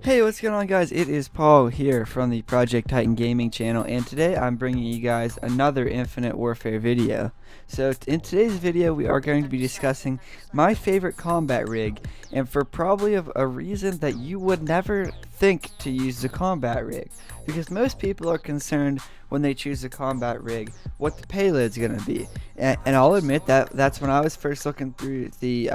Hey, what's going on, guys? It is Paul here from the Project Titan Gaming channel, and today I'm bringing you guys another Infinite Warfare video. So in today's video we are going to be discussing my favorite combat rig, and for probably a reason that you would never think to use the combat rig, because most people are concerned when they choose a combat rig what the payload's going to be. And I'll admit that that's when I was first looking through the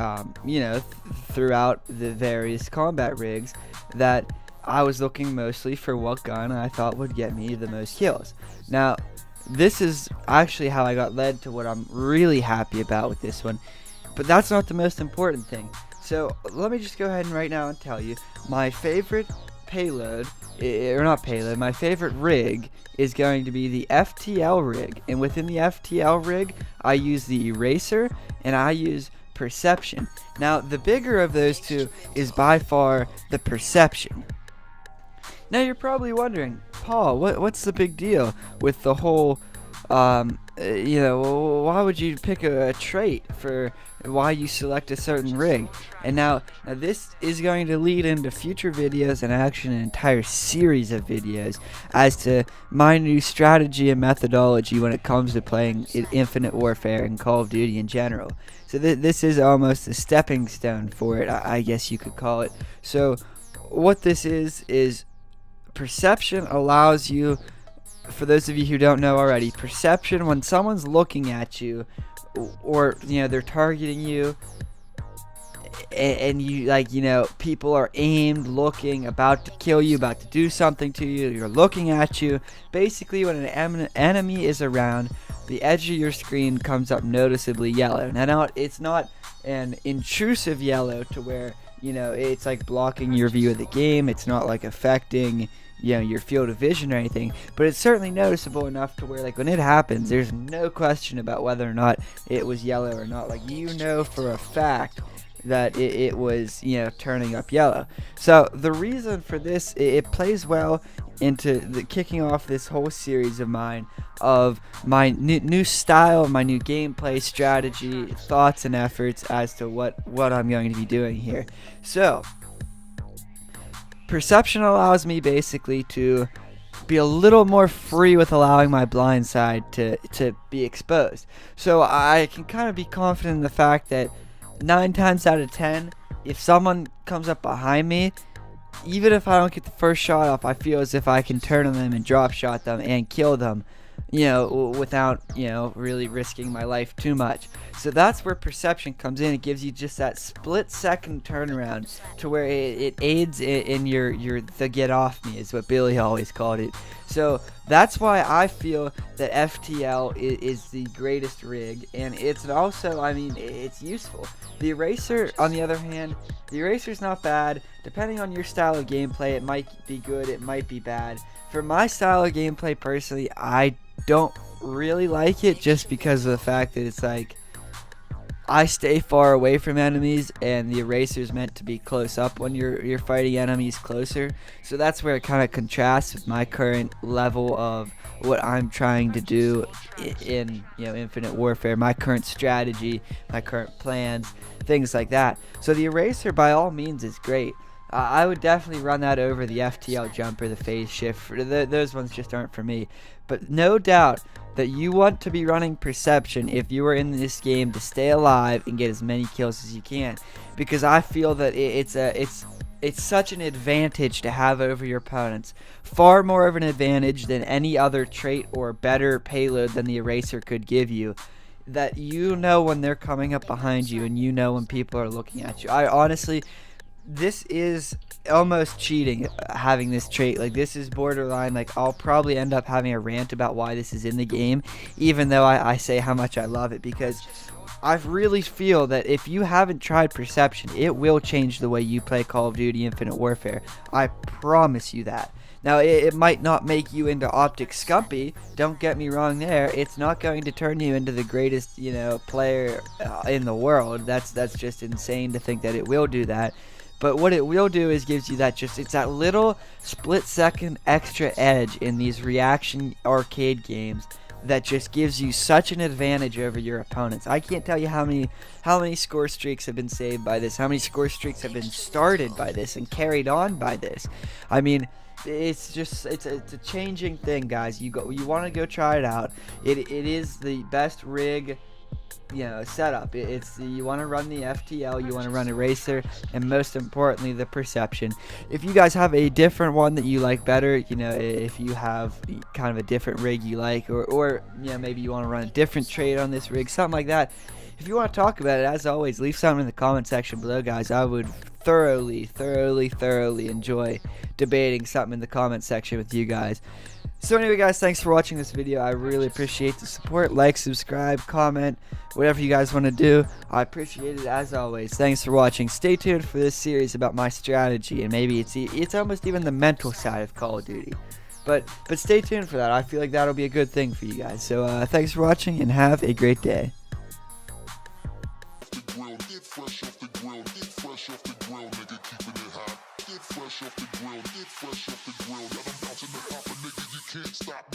throughout the various combat rigs, that I was looking mostly for what gun I thought would get me the most kills. Now, this is actually how I got led to what I'm really happy about with this one, but that's not the most important thing. So let me just go ahead and right now and tell you my favorite payload, or not payload, my favorite rig is going to be the FTL rig, and within the FTL rig I use the Eraser and I use Perception. Now the bigger of those two is by far the Perception. Now you're probably wondering, Paul, what's the big deal with the whole why would you pick a trait for why you select a certain rig? And now this is going to lead into future videos, and actually an entire series of videos as to my new strategy and methodology when it comes to playing Infinite Warfare and Call of Duty in general. So this is almost a stepping stone for it, I guess you could call it. So what this is Perception allows you, for those of you who don't know already, Perception, when someone's looking at you, or they're targeting you, and you people are aimed, looking, about to kill you, about to do something to you, you're looking at you. Basically, when an enemy is around, the edge of your screen comes up noticeably yellow. Now it's not an intrusive yellow to where it's like blocking your view of the game. It's not like affecting your field of vision or anything, but it's certainly noticeable enough to where, like, when it happens, there's no question about whether or not it was yellow or not. Like, for a fact that it was turning up yellow. So the reason for this, it plays well into the kicking off this whole series of mine, of my new style, my new gameplay strategy, thoughts and efforts as to what I'm going to be doing here. So Perception allows me basically to be a little more free with allowing my blind side to be exposed. So I can kind of be confident in the fact that 9 times out of 10, if someone comes up behind me, even if I don't get the first shot off, I feel as if I can turn on them and drop shot them and kill them, without really risking my life too much. So that's where Perception comes in. It gives you just that split-second turnaround to where it aids in your the get off me, is what Billy always called it. So that's why I feel that FTL is the greatest rig, and it's also, it's useful. The Eraser, on the other hand, the Eraser's not bad. Depending on your style of gameplay, it might be good, it might be bad. For my style of gameplay, personally, I don't really like it, just because of the fact that it's like I stay far away from enemies, and the Eraser's meant to be close up when you're fighting enemies closer. So that's where it kind of contrasts with my current level of what I'm trying to do in Infinite Warfare, my current strategy, my current plans, things like that. So the Eraser, by all means, is great. I would definitely run that over the FTL jumper, the phase shift. Those ones just aren't for me. But no doubt that you want to be running Perception if you are in this game to stay alive and get as many kills as you can, because I feel that it's such an advantage to have over your opponents, far more of an advantage than any other trait or better payload than the Eraser could give you, that when they're coming up behind you, and when people are looking at you. I honestly, this is almost cheating, having this trait. Like, this is borderline, like, I'll probably end up having a rant about why this is in the game, even though I say how much I love it, because I really feel that if you haven't tried Perception, it will change the way you play Call of Duty Infinite Warfare. I promise you that. Now, it might not make you into Optic Scumpy, don't get me wrong there. It's not going to turn you into the greatest, player in the world. That's just insane to think that it will do that. But what it will do is gives you that it's that little split-second extra edge in these reaction arcade games that just gives you such an advantage over your opponents. I can't tell you how many score streaks have been saved by this, how many score streaks have been started by this and carried on by this. I mean, it's a changing thing, guys. You want to go try it out. It is the best rig, setup. You want to run the FTL, you want to run Eraser, and most importantly, the Perception. If you guys have a different one that you like better, if you have kind of a different rig you like, or maybe you want to run a different trade on this rig, something like that. If you want to talk about it, as always, leave something in the comment section below, guys. I would thoroughly enjoy debating something in the comment section with you guys. So anyway, guys, thanks for watching this video. I really appreciate the support. Like, subscribe, comment, whatever you guys want to do. I appreciate it as always. Thanks for watching. Stay tuned for this series about my strategy, and maybe it's almost even the mental side of Call of Duty. But stay tuned for that. I feel like that'll be a good thing for you guys. So thanks for watching, and have a great day. Fresh off the grill, get fresh off the grill, nigga, keeping it hot. Get fresh off the grill, get fresh off the grill. Yeah, I'm bouncing the hopper, nigga, you can't stop.